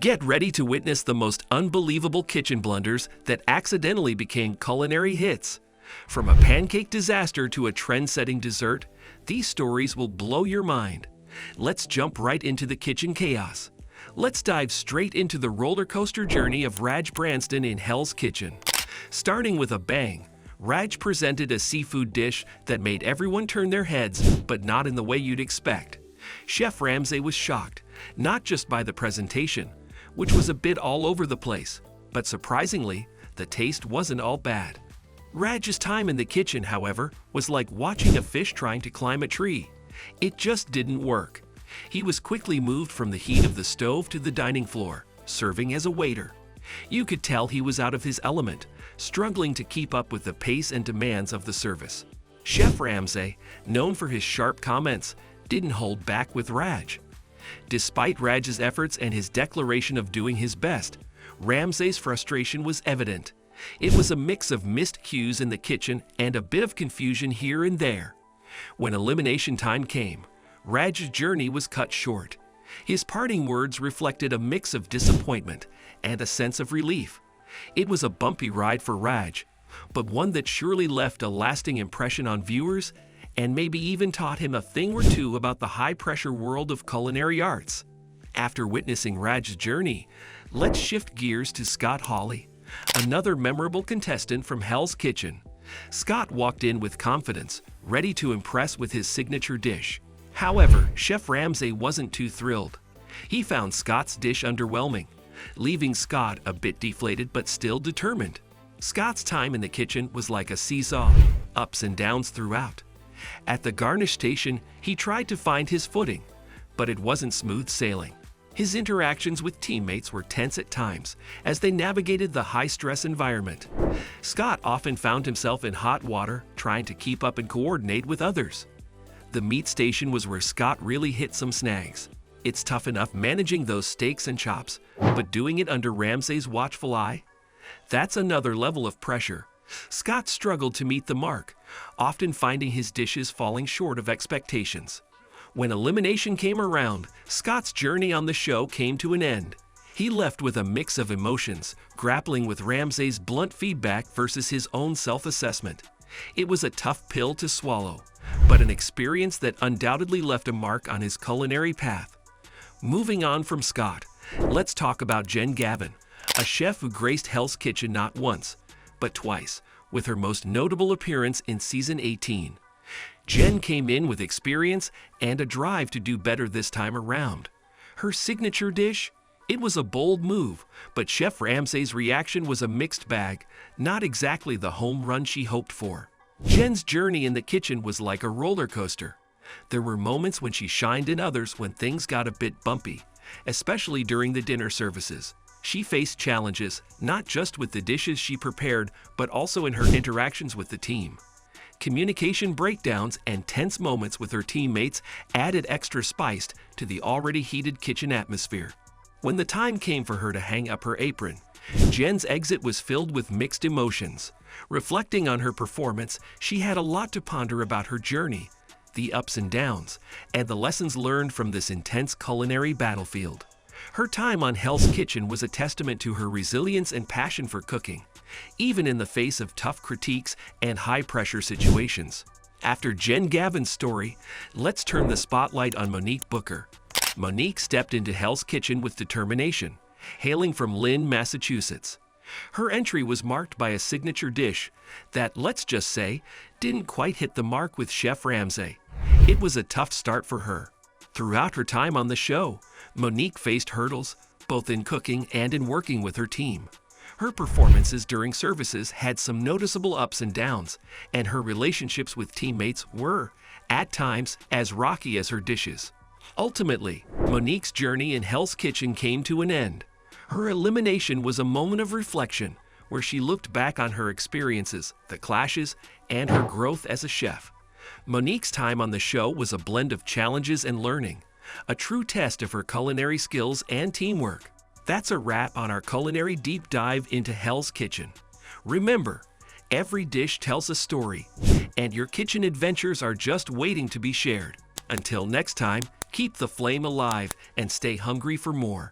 Get ready to witness the most unbelievable kitchen blunders that accidentally became culinary hits. From a pancake disaster to a trend-setting dessert, these stories will blow your mind. Let's jump right into the kitchen chaos. Let's dive straight into the roller coaster journey of Raj Branston in Hell's Kitchen. Starting with a bang, Raj presented a seafood dish that made everyone turn their heads, but not in the way you'd expect. Chef Ramsay was shocked, not just by the presentation, which was a bit all over the place, but surprisingly, the taste wasn't all bad. Raj's time in the kitchen, however, was like watching a fish trying to climb a tree. It just didn't work. He was quickly moved from the heat of the stove to the dining floor, serving as a waiter. You could tell he was out of his element, struggling to keep up with the pace and demands of the service. Chef Ramsay, known for his sharp comments, didn't hold back with Raj. Despite Raj's efforts and his declaration of doing his best, Ramsay's frustration was evident. It was a mix of missed cues in the kitchen and a bit of confusion here and there. When elimination time came, Raj's journey was cut short. His parting words reflected a mix of disappointment and a sense of relief. It was a bumpy ride for Raj, but one that surely left a lasting impression on viewers and maybe even taught him a thing or two about the high-pressure world of culinary arts. After witnessing Raj's journey, let's shift gears to Scott Hawley, another memorable contestant from Hell's Kitchen. Scott walked in with confidence, ready to impress with his signature dish. However, Chef Ramsay wasn't too thrilled. He found Scott's dish underwhelming, leaving Scott a bit deflated but still determined. Scott's time in the kitchen was like a seesaw, ups and downs throughout. At the garnish station, he tried to find his footing, but it wasn't smooth sailing. His interactions with teammates were tense at times as they navigated the high-stress environment. Scott often found himself in hot water trying to keep up and coordinate with others. The meat station was where Scott really hit some snags. It's tough enough managing those steaks and chops, but doing it under Ramsay's watchful eye? That's another level of pressure. Scott struggled to meet the mark, often finding his dishes falling short of expectations. When elimination came around, Scott's journey on the show came to an end. He left with a mix of emotions, grappling with Ramsay's blunt feedback versus his own self-assessment. It was a tough pill to swallow, but an experience that undoubtedly left a mark on his culinary path. Moving on from Scott, let's talk about Jen Gavin, a chef who graced Hell's Kitchen not once, but twice, with her most notable appearance in Season 18. Jen came in with experience and a drive to do better this time around. Her signature dish? It was a bold move, but Chef Ramsay's reaction was a mixed bag, not exactly the home run she hoped for. Jen's journey in the kitchen was like a roller coaster. There were moments when she shined and others when things got a bit bumpy, especially during the dinner services. She faced challenges, not just with the dishes she prepared, but also in her interactions with the team. Communication breakdowns and tense moments with her teammates added extra spice to the already heated kitchen atmosphere. When the time came for her to hang up her apron, Jen's exit was filled with mixed emotions. Reflecting on her performance, she had a lot to ponder about her journey, the ups and downs, and the lessons learned from this intense culinary battlefield. Her time on Hell's Kitchen was a testament to her resilience and passion for cooking, even in the face of tough critiques and high-pressure situations. After Jen Gavin's story, let's turn the spotlight on Monique Booker. Monique stepped into Hell's Kitchen with determination, hailing from Lynn, Massachusetts. Her entry was marked by a signature dish that, let's just say, didn't quite hit the mark with Chef Ramsay. It was a tough start for her. Throughout her time on the show, Monique faced hurdles, both in cooking and in working with her team. Her performances during services had some noticeable ups and downs, and her relationships with teammates were, at times, as rocky as her dishes. Ultimately, Monique's journey in Hell's Kitchen came to an end. Her elimination was a moment of reflection, where she looked back on her experiences, the clashes, and her growth as a chef. Monique's time on the show was a blend of challenges and learning, a true test of her culinary skills and teamwork. That's a wrap on our culinary deep dive into Hell's Kitchen. Remember, every dish tells a story, and your kitchen adventures are just waiting to be shared. Until next time, keep the flame alive and stay hungry for more.